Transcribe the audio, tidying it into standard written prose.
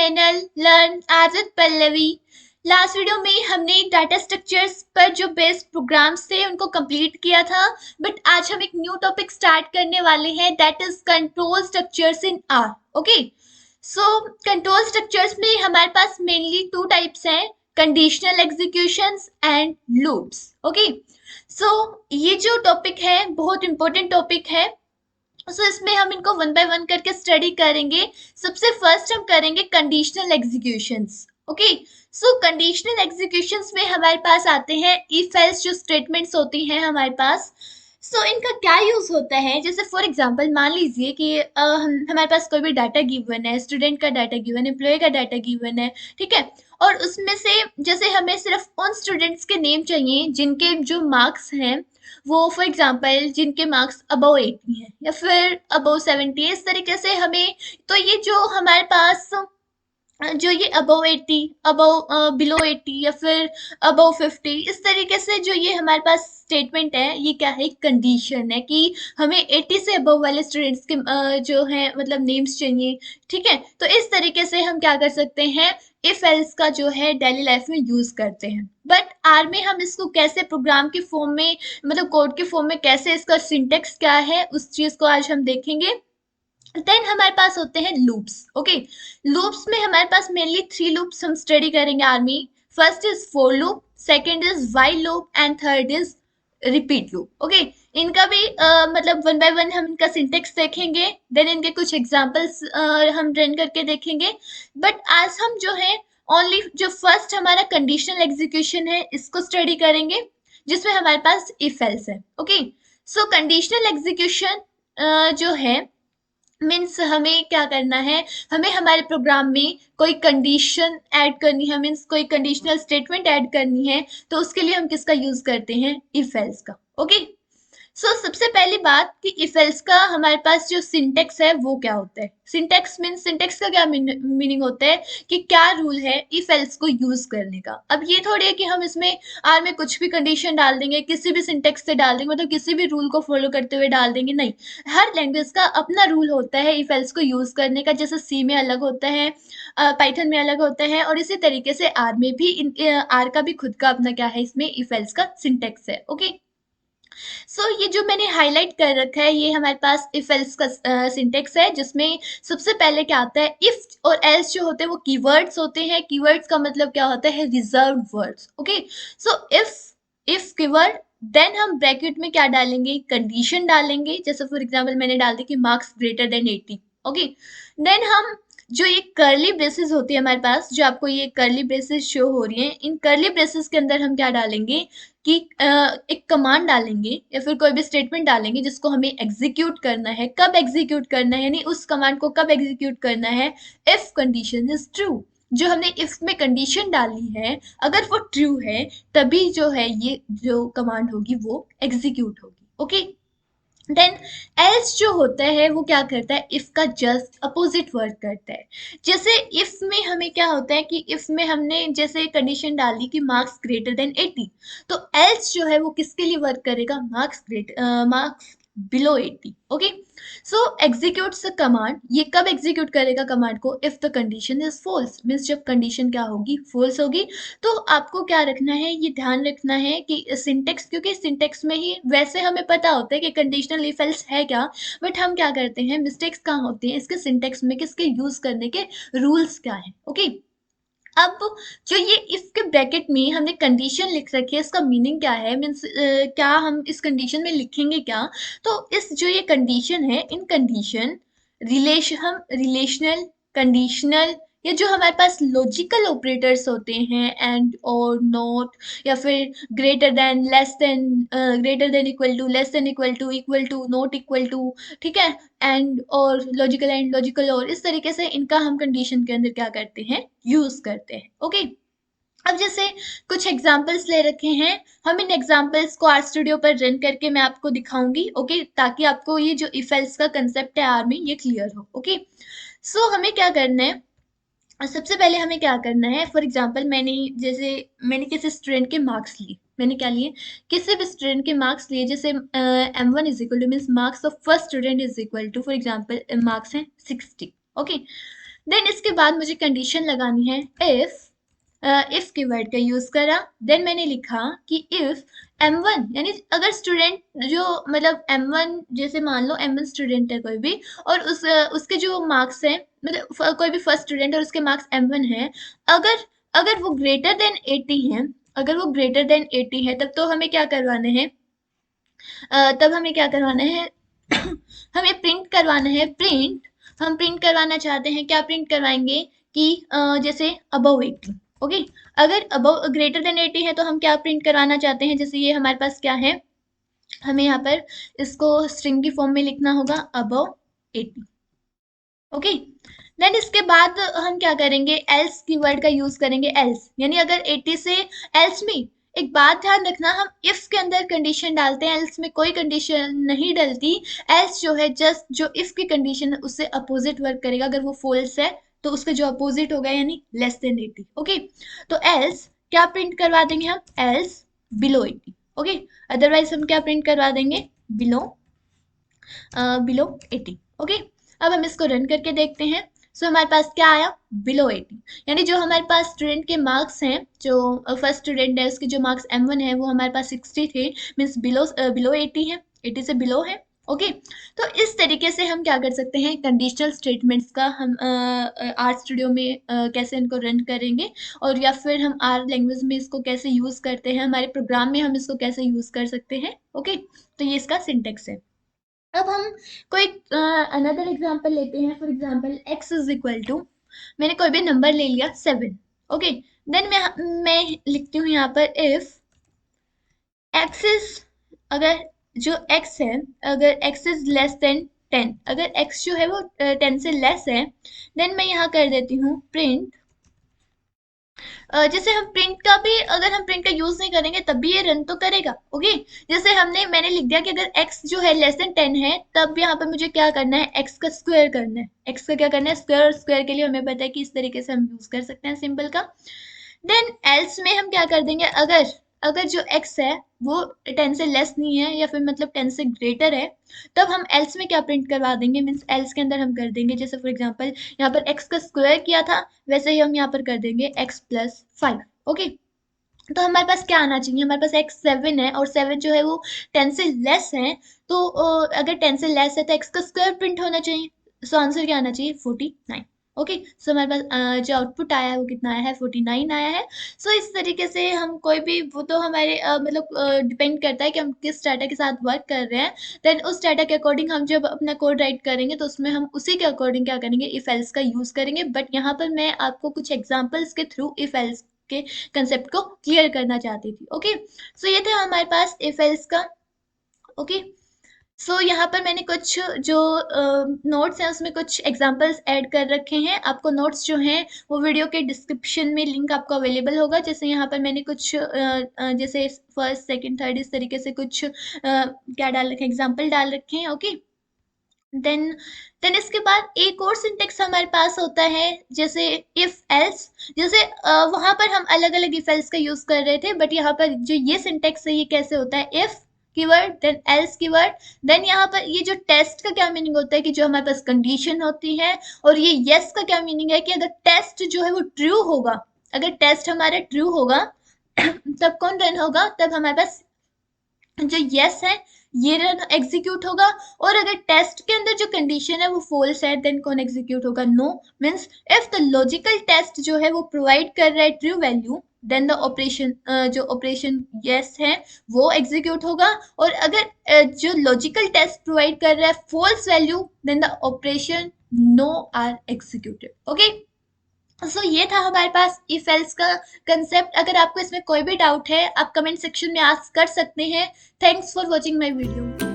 Channel learn edge with Pallavi. Last video में हमने data structures पर जो बेस्ड प्रोग्राम्स थे उनको कंप्लीट किया था, बट आज हम एक न्यू टॉपिक स्टार्ट करने वाले हैं, that is control structures in R. Okay, so control structures में हमारे पास मेनली टू टाइप्स हैं, conditional executions and loops. Okay, so ये जो टॉपिक है बहुत इंपॉर्टेंट टॉपिक है। इसमें हम इनको वन बाय वन करके स्टडी करेंगे। सबसे फर्स्ट हम करेंगे कंडीशनल एग्जीक्यूशंस। ओके, सो कंडीशनल एग्जीक्यूशंस में हमारे पास आते हैं इफ एल्स जो स्टेटमेंट्स होती हैं हमारे पास। इनका क्या यूज होता है, जैसे फॉर एग्जांपल मान लीजिए कि हमारे पास कोई भी डाटा गिवन है, स्टूडेंट का डाटा गिवन है, एम्प्लॉय का डाटा गिवन है, ठीक है, और उसमें से जैसे हमें सिर्फ उन स्टूडेंट्स के नेम चाहिए जिनके जो मार्क्स हैं वो फॉर एग्जांपल जिनके मार्क्स अबव 80 हैं या फिर अबव 70, इस तरीके से हमें, तो ये जो हमारे पास जो ये अबव 80, अबव बिलो 80 या फिर अबव 50, इस तरीके से जो ये हमारे पास स्टेटमेंट है, ये क्या है, कंडीशन है कि हमें 80 से अबव वाले स्टूडेंट्स के जो है मतलब नेम्स चाहिए। ठीक है, तो इस तरीके से हम क्या कर सकते हैं, इफ एल्स का जो है डेली लाइफ में यूज करते हैं। बट आर में हम इसको कैसे प्रोग्राम के फॉर्म में, मतलब कोड के फॉर्म में कैसे, इसका सिंटेक्स क्या है, उस चीज को आज हम देखेंगे। देन हमारे पास होते हैं लूप्स। ओके, लूप्स में हमारे पास मेनली 3 लूप्स हम स्टडी करेंगे army. First is for loop, second is while loop and third is repeat loop. Okay, इनका भी मतलब वन बाय वन हम इनका सिंटेक्स देखेंगे, देन इनके कुछ एग्जांपल्स हम रन करके देखेंगे। बट आज हम जो है ओनली जो फर्स्ट हमारा कंडीशनल एग्जीक्यूशन है इसको स्टडी करेंगे, जिसमें हमारे पास इफ एल्स है। ओके, सो कंडीशनल एग्जीक्यूशन जो है मीन्स हमें क्या करना है, हमें हमारे प्रोग्राम में कोई कंडीशन ऐड करनी है, मीन्स कोई कंडीशनल स्टेटमेंट ऐड करनी है, तो उसके लिए हम किसका यूज करते हैं, इफ एल्स का। ओके, सबसे पहली बात कि इफ एल्स का हमारे पास जो सिंटेक्स है वो क्या होता है। सिंटेक्स मीन्स, सिंटेक्स का क्या मीनिंग होता है कि क्या रूल है इफ एल्स को यूज करने का। अब ये थोड़ी है कि हम इसमें आर में कुछ भी कंडीशन डाल देंगे, किसी भी सिंटेक्स से डाल देंगे, मतलब किसी भी रूल को फॉलो करते हुए डाल देंगे, नहीं। हर लैंग्वेज का अपना रूल होता है इफ एल्स को यूज करने का, जैसे सी में अलग होता है, पाइथन में अलग होता है, और इसी तरीके से आर में भी आर का भी खुद का अपना क्या है, इसमें इफ एल्स का सिंटेक्स है। ओके, ये जो मैंने हाईलाइट कर रखा है ये हमारे पास इफ एल्स का सिंटेक्स है, जिसमें सबसे पहले क्या आता है, इफ और एल्स जो होते हैं वो कीवर्ड्स होते हैं। कीवर्ड्स का मतलब क्या होता है, reserved words. Okay, if keyword, then हम ब्रैकेट में क्या डालेंगे, कंडीशन डालेंगे, जैसे फॉर एग्जांपल मैंने डाल दी कि marks greater than 80। Okay, then हम जो ये कर्ली ब्रेसेस होती है हमारे पास, जो आपको ये कर्ली ब्रेसेस शो हो रही हैं, इन कर्ली ब्रेसेस के अंदर हम क्या डालेंगे कि एक कमांड डालेंगे या फिर कोई भी स्टेटमेंट डालेंगे जिसको हमें एग्जीक्यूट करना है। कब एग्जीक्यूट करना है, यानी उस कमांड को कब एग्जीक्यूट करना है, इफ कंडीशन इज ट्रू। जो हमने इफ में कंडीशन डाली है, अगर वो ट्रू है तभी जो है ये जो कमांड होगी वो एग्जीक्यूट होगी। ओके, देन एल्स जो होता है वो क्या करता है, इफ का जस्ट अपोजिट वर्क करता है। जैसे इफ में हमें क्या होता है कि इफ में हमने जैसे कंडीशन डाली कि मार्क्स ग्रेटर देन 80, तो एल्स जो है वो किसके लिए वर्क करेगा, marks below 80। Okay, executes the command, ये कब एग्जीक्यूट करेगा कमांड को, if the condition is false, means जब कंडीशन क्या होगी, फॉल्स होगी। तो आपको क्या रखना है, ये ध्यान रखना है कि सिंटेक्स, क्योंकि सिंटेक्स में ही वैसे हमें पता होता है कि कंडीशनल इफ एल्स है क्या, बट हम क्या करते हैं, मिस्टेक्स कहाँ होती हैं इसके सिंटेक्स में, किसके यूज करने के रूल्स क्या है। ओके, अब जो ये इफ के ब्रैकेट में हमने कंडीशन लिख रखी है, इसका मीनिंग क्या है, मीन्स क्या हम इस कंडीशन में लिखेंगे क्या, तो इस जो ये कंडीशन है, इन कंडीशन हम रिलेशनल, कंडीशनल, या जो हमारे पास लॉजिकल ऑपरेटर्स होते हैं, एंड और नॉट, या फिर greater than, less than, greater than equal to, less than equal to, not equal to, ठीक है, एंड और लॉजिकल एंड, लॉजिकल और, इस तरीके से इनका हम कंडीशन के अंदर क्या करते हैं, यूज करते हैं। ओके, अब जैसे कुछ एग्जांपल्स ले रखे हैं, हम इन एग्जांपल्स को आर स्टूडियो पर रन करके मैं आपको दिखाऊंगी। ओके, ताकि आपको ये जो इफ एल्स का कंसेप्ट है आर में ये क्लियर हो। ओके, हमें क्या करना है, सबसे पहले हमें क्या करना है, फॉर एग्जांपल मैंने किसी स्टूडेंट के मार्क्स लिए, मैंने क्या लिए, किसी भी स्टूडेंट के मार्क्स लिए, जैसे M1 is equal to, means marks of first student is equal to, for example marks हैं 60। ओके, देन इसके बाद मुझे कंडीशन लगानी है इफ कीवर्ड का यूज करा। देन मैंने लिखा कि इफ M1 यानी अगर स्टूडेंट जो मतलब M1 जैसे मान लो M1 स्टूडेंट है कोई भी और उसके जो मार्क्स हैं मतलब कोई भी फर्स्ट स्टूडेंट और उसके मार्क्स M1 है, अगर अगर वो ग्रेटर देन 80 हैं, अगर वो ग्रेटर देन 80 है तब तो हमें क्या करवाना है, तब हमें क्या करवाना है हमें प्रिंट करवाना है। प्रिंट हम प्रिंट करवाना चाहते हैं, क्या प्रिंट करवाएंगे कि जैसे अबव 80। ओके, अगर अबव ग्रेटर देन 80 है तो हम क्या प्रिंट करवाना चाहते हैं, जैसे ये हमारे पास क्या है, हमें यहाँ पर इसको स्ट्रिंग की फॉर्म में लिखना होगा अबव 80। ओके, देन इसके बाद हम क्या करेंगे, एल्स कीवर्ड का यूज करेंगे। एल्स यानी अगर 80 से, एल्स में एक बात ध्यान रखना, हम इफ के अंदर कंडीशन डालते हैं, एल्स में कोई कंडीशन नहीं डलती। एल्स जो है जस्ट जो इफ की कंडीशन है उससे अपोजिट वर्क करेगा। अगर वो फॉल्स है तो उसका जो अपोजिट होगा यानी लेस देन 80। ओके, तो एल्स क्या प्रिंट करवा देंगे हम, एल्स बिलो 80। ओके, अदरवाइज हम क्या प्रिंट करवा देंगे, बिलो बिलो 80। ओके, अब हम इसको रन करके देखते हैं। सो हमारे पास क्या आया, बिलो 80, यानी जो हमारे पास स्टूडेंट के मार्क्स हैं, जो फर्स्ट स्टूडेंट है उसके जो मार्क्स M1 है वो हमारे पास 60 थे, मीन्स बिलो बिलो 80 है, 80 से बिलो है। ओके, तो इस तरीके से हम क्या कर सकते हैं, कंडीशनल स्टेटमेंट्स का हम आर स्टूडियो में कैसे इनको रन करेंगे, और या फिर हम आर लैंग्वेज में इसको कैसे यूज करते हैं, हमारे प्रोग्राम में हम इसको कैसे यूज कर सकते हैं। ओके, तो ये इसका सिंटेक्स है। अब हम कोई अनदर एग्जांपल लेते हैं। For example x is equal to, मैंने कोई भी नंबर ले लिया 7। ओके, देन मैं लिखती हूँ यहाँ पर इफ x इज, अगर जो x है, अगर x इज लेस देन 10, अगर x जो है वो 10 से लेस है, देन मैं यहाँ कर देती हूँ प्रिंट। जैसे हम प्रिंट का भी, अगर हम प्रिंट का यूज नहीं करेंगे तब भी ये रन तो करेगा। ओके, जैसे मैंने लिख दिया कि अगर x जो है लेस देन 10 है, तब यहाँ पर मुझे क्या करना है, x का स्क्वायर करना है। x का क्या करना है, स्क्वायर, और स्क्वायर के लिए हमें पता है कि इस तरीके से हम यूज कर सकते हैं सिंबल का। देन एल्स में हम क्या कर देंगे, अगर अगर जो x है वो 10 से लेस नहीं है या फिर मतलब 10 से ग्रेटर है, तब हम एल्स में क्या प्रिंट करवा देंगे, मीन्स एल्स के अंदर हम कर देंगे, जैसे फॉर एग्जांपल यहाँ पर x का स्क्वायर किया था वैसे ही हम यहाँ पर कर देंगे x प्लस 5। ओके, तो हमारे पास क्या आना चाहिए, हमारे पास x 7 है और 7 जो है वो 10 से लेस है, तो अगर 10 से लेस है तो x का स्क्वायर प्रिंट होना चाहिए। सो आंसर क्या आना चाहिए, 49। ओके, सो हमारे पास जो आउटपुट आया है वो कितना आया है, 49 आया है। सो इस तरीके से हम कोई भी, वो तो हमारे मतलब डिपेंड करता है कि हम किस डाटा के साथ वर्क कर रहे हैं। देन उस डाटा के अकॉर्डिंग हम जब अपना कोड राइट करेंगे तो उसमें हम उसी के अकॉर्डिंग क्या करेंगे, इफ एल्स का यूज करेंगे। बट यहाँ पर मैं आपको कुछ एग्जाम्पल्स के थ्रू इफ एल्स के कंसेप्ट को क्लियर करना चाहती थी। ओके, सो ये था हमारे पास इफ एल्स का। ओके, सो यहाँ पर मैंने कुछ जो नोट्स हैं उसमें कुछ एग्जांपल्स ऐड कर रखे हैं। आपको नोट्स जो हैं वो वीडियो के डिस्क्रिप्शन में लिंक आपको अवेलेबल होगा। जैसे यहाँ पर मैंने कुछ जैसे फर्स्ट सेकंड थर्ड इस तरीके से कुछ क्या डाल रखे, एग्जांपल डाल रखे हैं। ओके, देन देन इसके बाद एक और सिंटेक्स हमारे पास होता है, जैसे इफ एल्स। जैसे वहां पर हम अलग अलग इफ एल्स का यूज कर रहे थे, बट यहाँ पर जो ये सिंटेक्स है ये कैसे होता है, if keyword then else keyword. Then यहाँ पर ये जो टेस्ट का क्या मीनिंग होता है कि जो हमारे पास कंडीशन होती है, और ये यस का क्या मीनिंग है कि अगर टेस्ट जो है वो ट्रू होगा, अगर टेस्ट हमारा ट्रू होगा तब कौन रन होगा, तब हमारे पास जो यस है ये रन एग्जीक्यूट होगा। और अगर टेस्ट के अंदर जो कंडीशन है वो फॉल्स है, देन कौन एग्जीक्यूट होगा, no. Means if the logical test जो है वो प्रोवाइड कर रहा है true value, then the operation जो ऑपरेशन यस है वो एग्जीक्यूट होगा। और अगर जो लॉजिकल टेस्ट प्रोवाइड कर रहा है false value, then the operation no are executed. Okay, so ये था हमारे पास इफ एल्स का कंसेप्ट। अगर आपको इसमें कोई भी डाउट है आप कमेंट सेक्शन में आस्क कर सकते हैं। Thanks for watching my video.